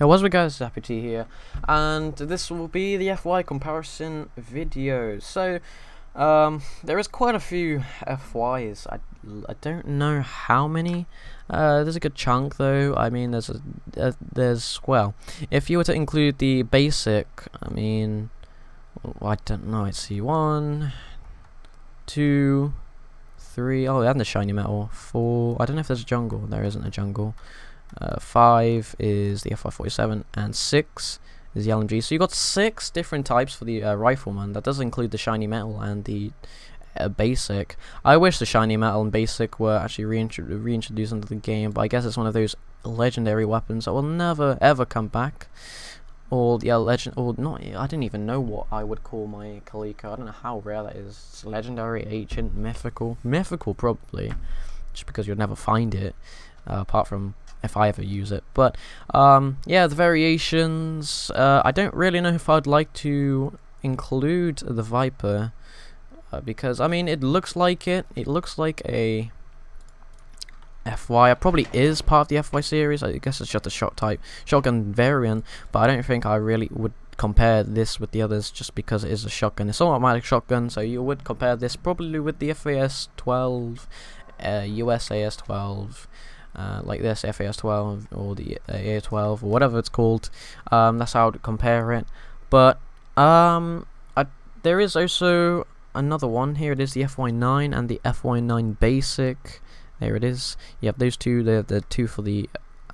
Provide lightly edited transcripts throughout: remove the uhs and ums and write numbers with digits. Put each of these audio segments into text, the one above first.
Hey, what's up guys, Zappy T here, and this will be the FY comparison video. So, there is quite a few FYs, I don't know how many, there's a good chunk though. I mean, well, if you were to include the basic, I mean, I don't know, I'd see 1, 2, 3, oh, and the shiny metal, 4, I don't know if there's a jungle, there isn't a jungle. 5 is the FY47 and 6 is the LMG. So you got 6 different types for the rifleman. That does include the shiny metal and the basic. I wish the shiny metal and basic were actually reintroduced into the game, but I guess it's one of those legendary weapons that will never ever come back. Or the or not. I didn't even know what I would call my Calico. I don't know how rare that is. It's legendary, ancient, mythical probably, just because you'd never find it apart from if I ever use it. But yeah, the variations, I don't really know if I'd like to include the Viper, because I mean, it looks like a FY. It probably is part of the FY series. I guess it's just a shotgun variant, but I don't think I really would compare this with the others just because it is a shotgun. It's an automatic shotgun, so you would compare this probably with the FAS 12, USAS 12, like this FAS 12 or the A12 or whatever it's called. That's how I would compare it. But there is also another one here. It is the FY9 and the FY9 basic. There it is. You have those two. The two for the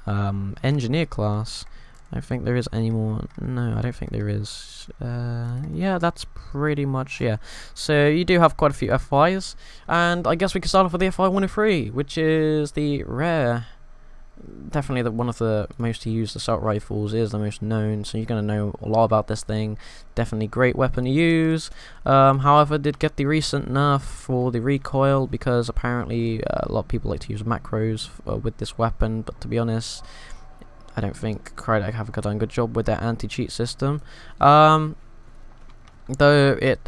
engineer class. I don't think there is any more. No, I don't think there is. Yeah, that's pretty much, yeah. So you do have quite a few FYs, and I guess we can start off with the FY103, which is the rare. Definitely one of the most used assault rifles, is the most known, so you're going to know a lot about this thing. Definitely great weapon to use. However, did get the recent nerf for the recoil, because apparently a lot of people like to use macros with this weapon, but to be honest, I don't think Crytek have done a good job with their anti-cheat system. Though it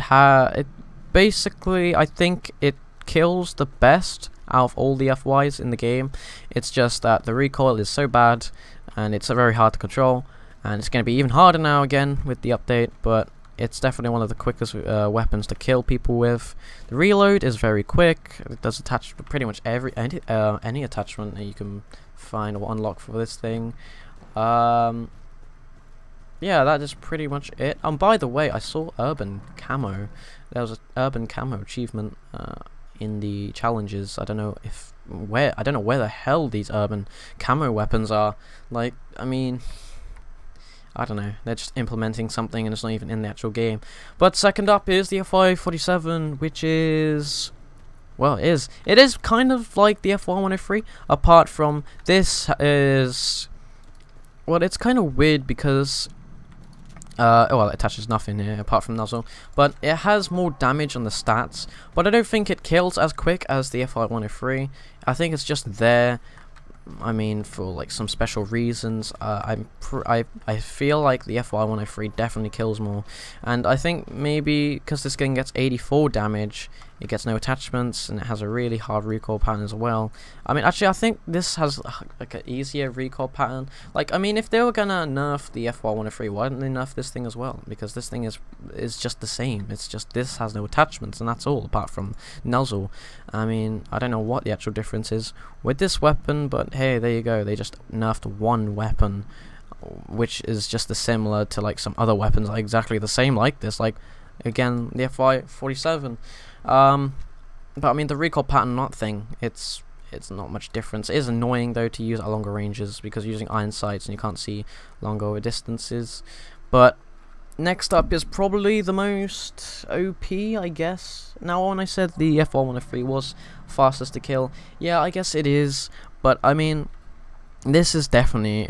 basically, I think it kills the best out of all the FYs in the game. It's just that the recoil is so bad and it's very hard to control, and it's going to be even harder now again with the update, but it's definitely one of the quickest weapons to kill people with. The reload is very quick. It does attach to pretty much any attachment that you can find or unlock for this thing. Yeah, that is pretty much it. By the way, I saw urban camo. There was an urban camo achievement in the challenges. I don't know where the hell these urban camo weapons are. Like, I mean, I don't know, they're just implementing something and it's not even in the actual game. But second up is the FY47, which is, well, it is kind of like the FY103, apart from this is, well, it's kind of weird because well, it attaches nothing here apart from nozzle, but it has more damage on the stats, but I don't think it kills as quick as the FY103. I think it's just there, I mean, for like some special reasons. I feel like the FY103 definitely kills more, and I think maybe because this gun gets 84 damage, it gets no attachments, and it has a really hard recoil pattern as well. I mean, actually, I think this has like an easier recoil pattern. Like, I mean, if they were gonna nerf the FY103, why didn't they nerf this thing as well? Because this thing is just the same. It's just this has no attachments, and that's all apart from nozzle. I mean, I don't know what the actual difference is with this weapon, but hey, there you go. They just nerfed one weapon, which is just similar to like some other weapons, like exactly the same like this. Like, again, the FY47. But I mean, the recoil pattern, not thing, it's not much difference. It is annoying though to use at longer ranges because you're using iron sights and you can't see longer distances. But next up is probably the most OP, I guess. Now, when I said the FY103 was fastest to kill, yeah, I guess it is, but I mean, this is definitely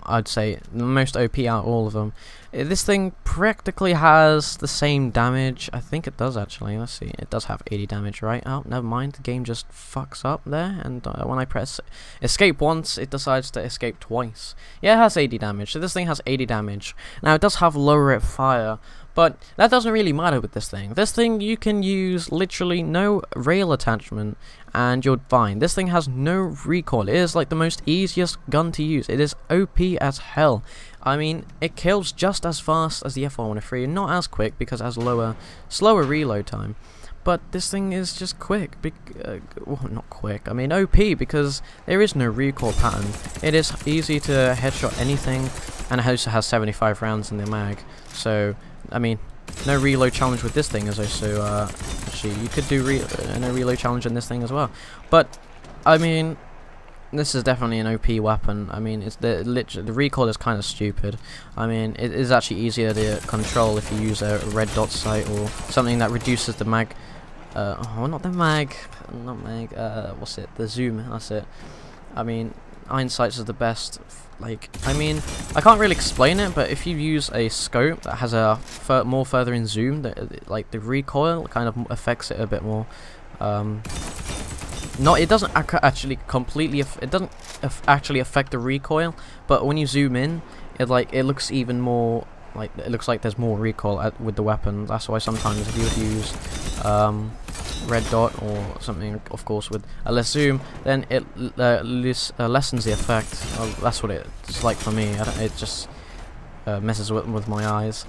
I'd say the most OP out of all of them. This thing practically has the same damage. I think it does actually. Let's see. It does have 80 damage, right? Oh, never mind. The game just fucks up there. And when I press escape once, it decides to escape twice. Yeah, it has 80 damage. So this thing has 80 damage. Now, it does have low rate fire, But that doesn't really matter with this thing. This thing, you can use literally no rail attachment and you're fine. This thing has no recoil. It is like the most easiest gun to use. It is OP as hell. I mean, it kills just as fast as the FY103, not as quick because it has slower reload time. But this thing is just quick, well, not quick, I mean OP, because there is no recoil pattern. It is easy to headshot anything, and it also has 75 rounds in the mag. So, I mean, no reload challenge with this thing is also, actually, you could do no reload challenge in this thing as well. But, I mean, this is definitely an OP weapon. I mean, it's the recoil is kind of stupid. I mean, it is actually easier to control if you use a red dot sight or something that reduces the mag. Oh, not the mag, what's it? The zoom. That's it. I mean, Einsight's is the best. Like, I mean, I can't really explain it, but if you use a scope that has a more further in zoom, like the recoil kind of affects it a bit more. It doesn't actually completely. It doesn't actually affect the recoil, but when you zoom in, it looks even more. Like, it looks like there's more recoil with the weapon. That's why sometimes if you would use red dot or something, of course, with a less zoom, then it lessens the effect. Well, that's what it's like for me. It just messes with my eyes.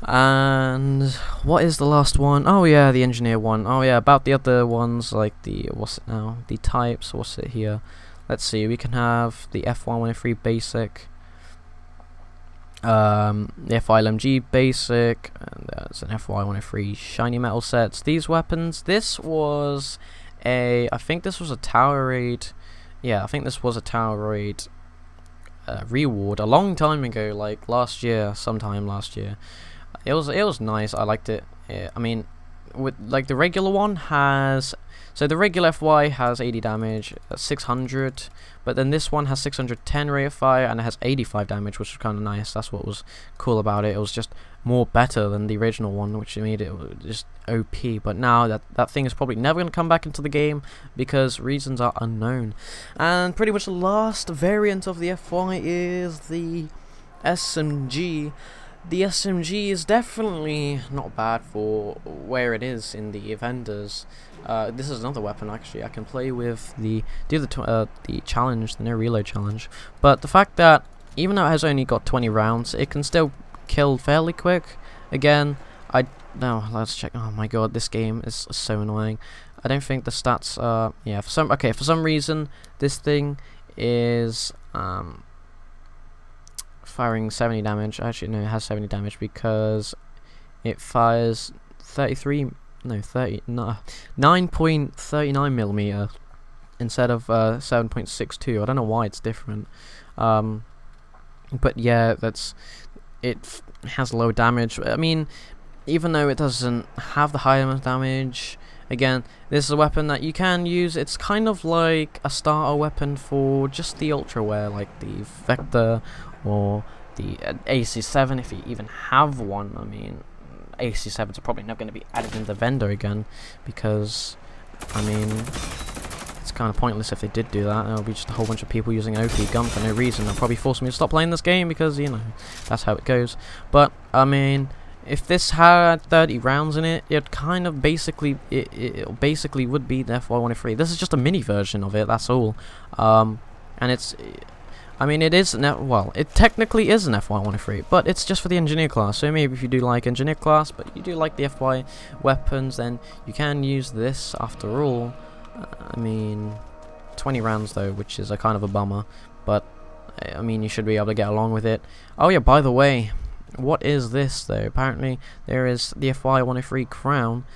And what is the last one? Oh yeah, the engineer one. Oh yeah, about the other ones, like the what's it now? The types. What's it here? Let's see. We can have the FY103 basic. The FY-LMG basic, and there's an FY103 shiny metal sets. These weapons, this was I think this was a tower raid. Yeah, I think this was a tower raid reward a long time ago, like sometime last year. It was nice. I liked it. Yeah, I mean, with like the regular one has. So the regular FY has 80 damage, 600, but then this one has 610 rate of fire and it has 85 damage, which was kind of nice. That's what was cool about it. It was just more better than the original one, which made it just OP. But now that thing is probably never going to come back into the game because reasons are unknown. And pretty much the last variant of the FY is the SMG. The SMG is definitely not bad for where it is in the vendors. This is another weapon actually I can play with the challenge, the no reload challenge. But the fact that even though it has only got 20 rounds, it can still kill fairly quick. Again, let's check. Oh my god, this game is so annoying. I don't think the stats are for some reason this thing is firing 70 damage. Actually no, it has 70 damage because it fires 9.39 millimeter instead of 7.62. I don't know why it's different. But yeah, it has low damage. I mean, even though it doesn't have the high amount of damage, again, this is a weapon that you can use. It's kind of like a starter weapon for just the ultra wear, like the Vector or the AC7, if you even have one. I mean, AC7s are probably not going to be added in the vendor again because, I mean, it's kind of pointless if they did do that. There'll be just a whole bunch of people using an OP gun for no reason. They'll probably force me to stop playing this game because, you know, that's how it goes. But, I mean, if this had 30 rounds in it, it kind of basically, it basically would be the FY103. This is just a mini version of it, that's all. And it's, I mean, it is, it technically is an FY103, but it's just for the engineer class. So maybe if you do like engineer class, but you do like the FY weapons, then you can use this after all. I mean, 20 rounds though, which is a kind of a bummer, but I mean, you should be able to get along with it. Oh yeah, by the way, what is this though? Apparently there is the FY103 crown.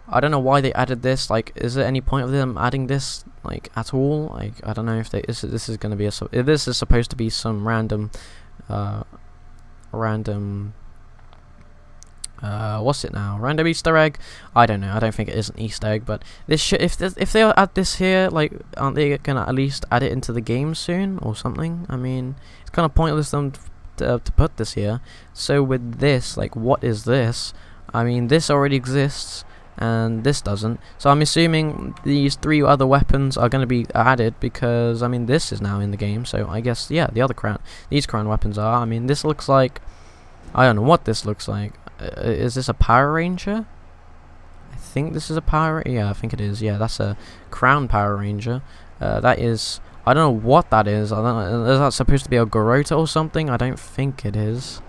I don't know why they added this. Like, is there any point of them adding this, like, at all? Like, I don't know if this is going to be this is supposed to be some random what's it now? Random Easter egg? I don't know. I don't think it is an Easter egg, but this should, if they add this here, like, aren't they gonna at least add it into the game soon or something? I mean, it's kind of pointless them to put this here. So with this, like, what is this? I mean, this already exists and this doesn't, so I'm assuming these 3 other weapons are going to be added because, I mean, this is now in the game, so I guess, yeah, these crown weapons are. I mean, this looks like I don't know what this looks like. Is this a Power Ranger? I think this is a Power... Yeah, I think it is. Yeah, that's a Crown Power Ranger. That is... I don't know what that is. I don't know. Is that supposed to be a Garota or something? I don't think it is.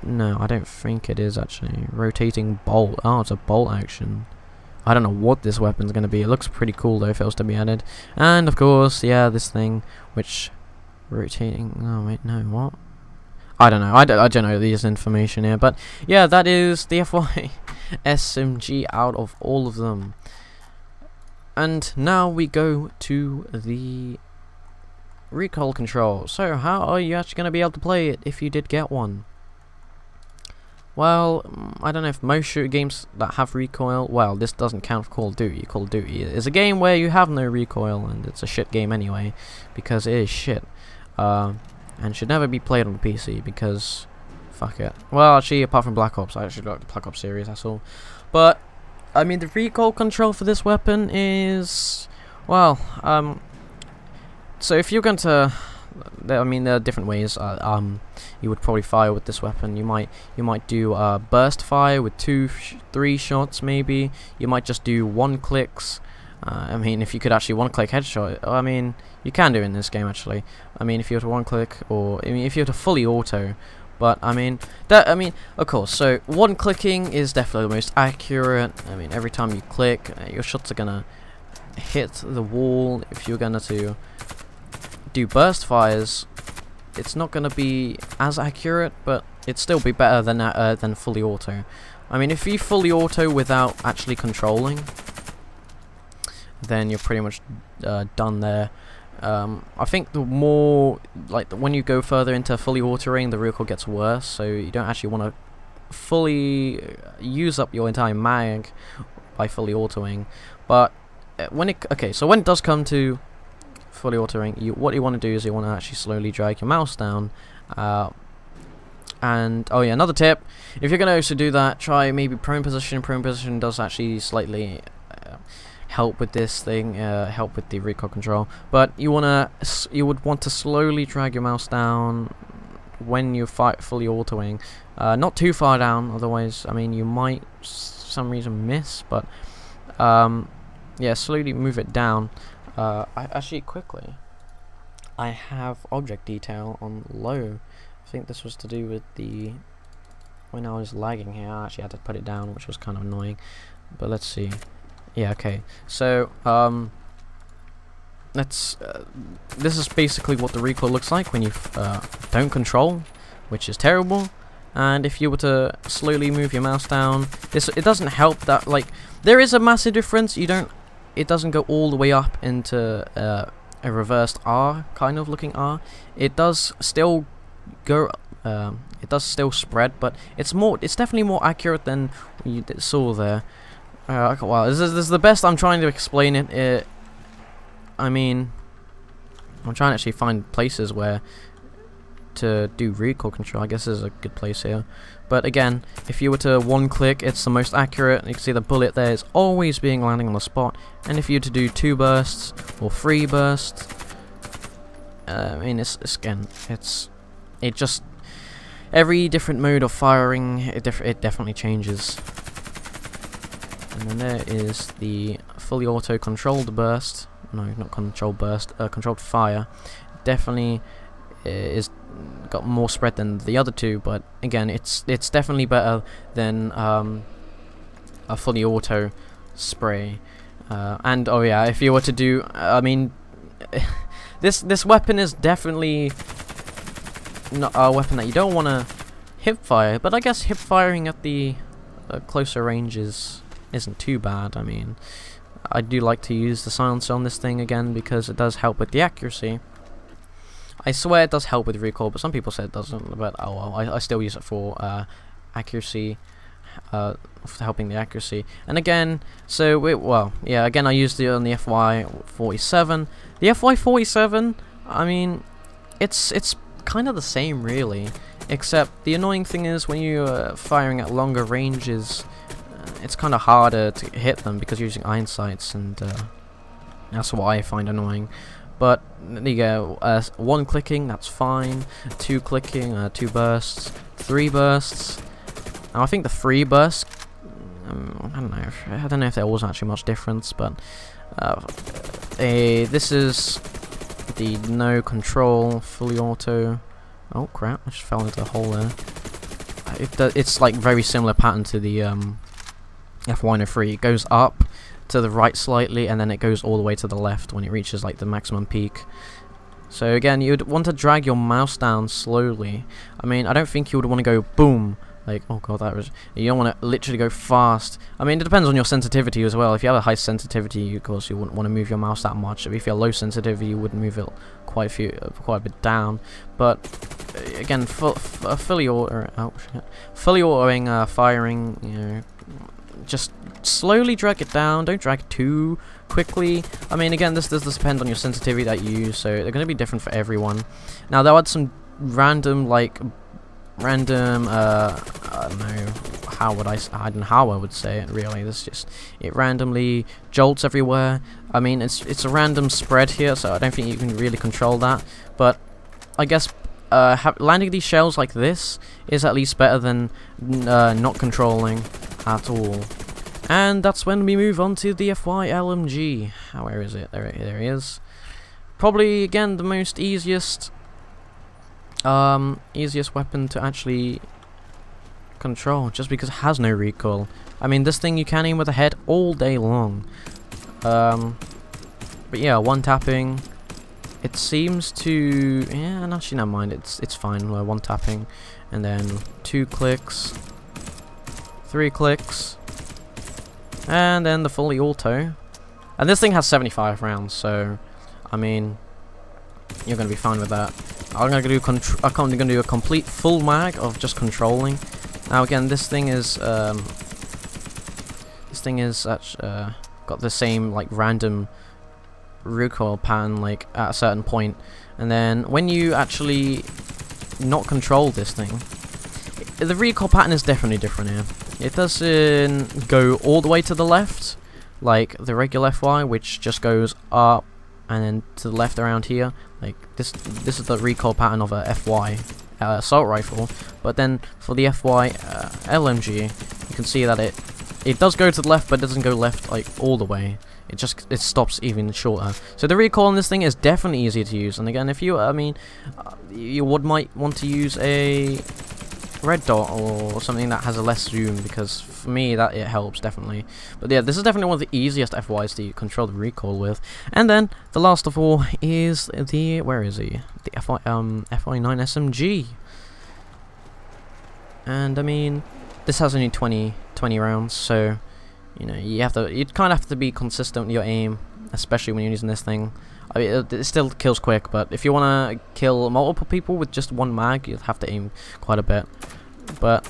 No, I don't think it is actually. Rotating bolt. Oh, it's a bolt action. I don't know what this weapon's going to be. It looks pretty cool though if it was to be added. And of course, yeah, this thing which rotating. Oh wait, no, what? I don't know. I don't know this information here, but yeah, that is the FY SMG out of all of them. And now we go to the recoil control. So how are you actually going to be able to play it if you did get one? Well, I don't know if most shooter games that have recoil, well, this doesn't count for Call of Duty. Call of Duty is a game where you have no recoil, and it's a shit game anyway, because it is shit. And should never be played on the PC, because, fuck it. Well, actually, apart from Black Ops, I actually like the Black Ops series, that's all. But, I mean, the recoil control for this weapon is, well, so if you're going to... I mean, there are different ways. You would probably fire with this weapon. You might do burst fire with 2-3 shots, maybe. You might just do 1-clicks. I mean, if you could actually 1-click headshot, I mean, you can do it in this game actually. I mean, if you were to 1-click, or I mean, if you were to fully auto. But I mean, of course. So 1-clicking is definitely the most accurate. I mean, every time you click, your shots are gonna hit the wall. If you're gonna do burst fires, it's not going to be as accurate, but it'd still be better than fully auto. I mean, if you fully auto without actually controlling, then you're pretty much done there. I think the more, like, when you go further into fully autoing, the recoil gets worse, so you don't actually want to fully use up your entire mag by fully autoing. But when it does come to fully autoing, what you want to do is you want to actually slowly drag your mouse down, and oh yeah, another tip, if you're going to also do that, try maybe prone position. Prone position does actually slightly help with this thing, help with the recoil control, but you would want to slowly drag your mouse down when you're fully autoing, not too far down, otherwise, I mean, you might for some reason miss, but yeah, slowly move it down. Actually, quickly, I have object detail on low. I think this was to do with when I was lagging here. I actually had to put it down, which was kind of annoying. But let's see. Yeah, okay. So, this is basically what the recoil looks like when you don't control, which is terrible. And if you were to slowly move your mouse down, it doesn't help that, like, there is a massive difference. It doesn't go all the way up into a reversed R kind of looking R. It does still go. It does still spread, but it's definitely more accurate than you saw there. Wow, this is the best I'm trying to explain it. I mean, I'm trying to actually find places where to do recoil control. I guess this is a good place here. But again, if you were to 1-click, it's the most accurate. You can see the bullet there is always landing on the spot. And if you were to do 2 bursts or 3 bursts, I mean, it just every different mode of firing, it definitely changes. And then there is the fully auto controlled burst. No, not controlled burst. Controlled fire. Definitely is got more spread than the other two, but again, it's definitely better than a fully auto spray. And oh yeah, if you were to do, I mean, this weapon is definitely not a weapon that you don't want to hip fire, but I guess hip firing at the closer ranges isn't too bad. I mean, I do like to use the silencer on this thing again because it does help with the accuracy. I swear it does help with recoil, but some people say it doesn't, but oh well, I still use it for accuracy, for helping the accuracy. And again, so well, yeah, again I used it on the FY47. The FY47, I mean, it's kind of the same really, except the annoying thing is when you're firing at longer ranges, it's kind of harder to hit them because you're using iron sights, and that's what I find annoying. But there you go. 1 clicking, that's fine. 2 clicking, 2 bursts, 3 bursts. Now I think the 3 bursts, I don't know if there was actually much difference, but this is the no control, fully auto. Oh crap! I just fell into a hole there. It's like very similar pattern to the F103. It goes up to the right slightly, and then it goes all the way to the left when it reaches like the maximum peak. So again, you'd want to drag your mouse down slowly. I mean, I don't think you would want to go boom. Like, oh god, that was... You don't want to literally go fast. I mean, it depends on your sensitivity as well. If you have a high sensitivity, of course, you wouldn't want to move your mouse that much. If you have low sensitivity, you would move it quite a bit down. But again, fully autoing firing, you know, just slowly drag it down. Don't drag it too quickly. I mean, again, this does depend on your sensitivity that you use, so they're going to be different for everyone. Now, there are some random, like... I don't know how I would say it really. This just, it randomly jolts everywhere. I mean, it's a random spread here, so I don't think you can really control that. But I guess landing these shells like this is at least better than not controlling at all. And that's when we move on to the FY LMG. Where is it? There it is. Probably again the most easiest weapon to actually control, just because it has no recoil. I mean, this thing you can aim with the head all day long. But yeah, 1 tapping. It seems to, yeah, actually never mind. It's fine. 1 tapping, and then 2 clicks, 3 clicks, and then the fully auto. And this thing has 75 rounds, so I mean, you're gonna be fine with that. I'm gonna do a complete full mag of just controlling. Now again, this thing is got the same like random recoil pattern like at a certain point, and then when you actually not control this thing, the recoil pattern is definitely different here. It doesn't go all the way to the left like the regular FY, which just goes up and then to the left around here. Like this is the recoil pattern of a FY assault rifle, but then for the FY LMG, you can see that it does go to the left, but it doesn't go left like all the way. It stops even shorter. So the recoil on this thing is definitely easier to use. And again, if you, I mean, you might want to use a red dot or something that has a less zoom, because for me that it helps definitely. But yeah, this is definitely one of the easiest FYs to control the recoil with. And then the last of all is the, where is he? The FY9 SMG. And I mean, this has only 20 rounds, so you know, you kind of have to be consistent with your aim, especially when you're using this thing. I mean, it still kills quick, but if you want to kill multiple people with just 1 mag, you'd have to aim quite a bit. But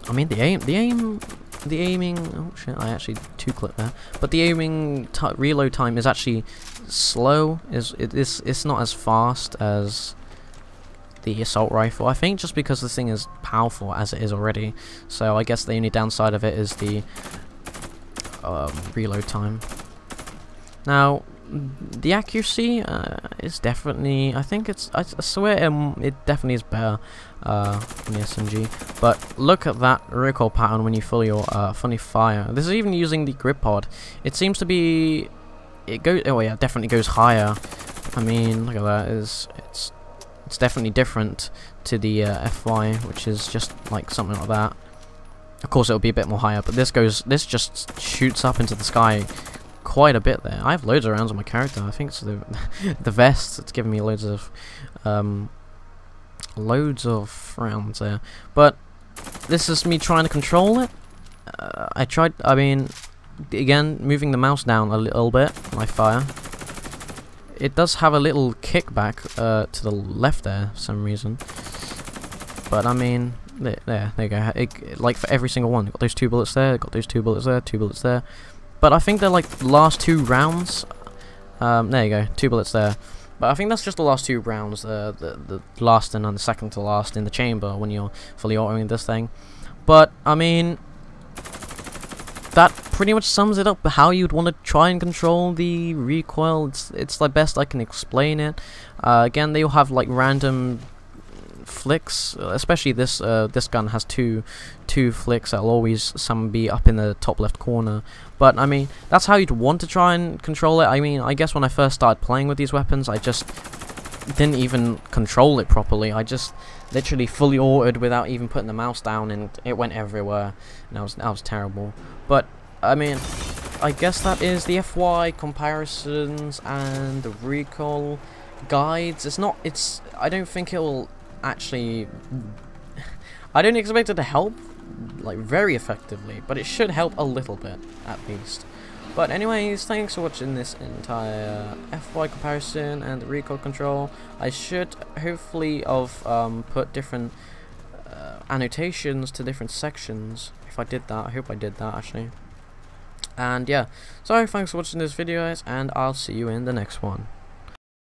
I mean, the aiming. Oh shit! I actually 2-clicked there. But the aiming reload time is actually slow. It's not as fast as the assault rifle. I think just because this thing is powerful as it is already. So I guess the only downside of it is the reload time. Now, the accuracy is definitely, I think I swear it definitely is better than the SMG. But look at that recoil pattern when you fully fire. This is even using the grip pod. It seems to be, oh yeah, definitely goes higher. I mean, look at that. It's definitely different to the FY, which is just like something like that. Of course, it'll be a bit more higher, but this just shoots up into the sky quite a bit there. I have loads of rounds on my character. I think it's the vest. It's giving me loads of rounds there. But this is me trying to control it. I mean, again, moving the mouse down a little bit when I fire. It does have a little kickback to the left there for some reason. But I mean, there you go. Like for every single one, got those 2 bullets there, got those 2 bullets there, 2 bullets there. But I think they're like the last 2 rounds. There you go, 2 bullets there. But I think that's just the last 2 rounds, the last and the second to last in the chamber when you're fully autoing this thing. But I mean, that pretty much sums it up how you'd want to try and control the recoil. It's the best I can explain it. Again, they'll have like random flicks, especially this gun has two flicks that'll always be up in the top left corner. But I mean, that's how you'd want to try and control it. I mean, I guess when I first started playing with these weapons, I just didn't even control it properly. I just literally fully autoed without even putting the mouse down, and it went everywhere, and that was terrible. But I mean, I guess that is the FY comparisons and the recoil guides. I don't think it'll actually, I don't expect it to help like very effectively, but it should help a little bit at least. But anyways, thanks for watching this entire FY comparison and the recoil control. I should hopefully have put different annotations to different sections. If I did that, I hope I did that actually. And yeah, so thanks for watching this video guys, and I'll see you in the next one.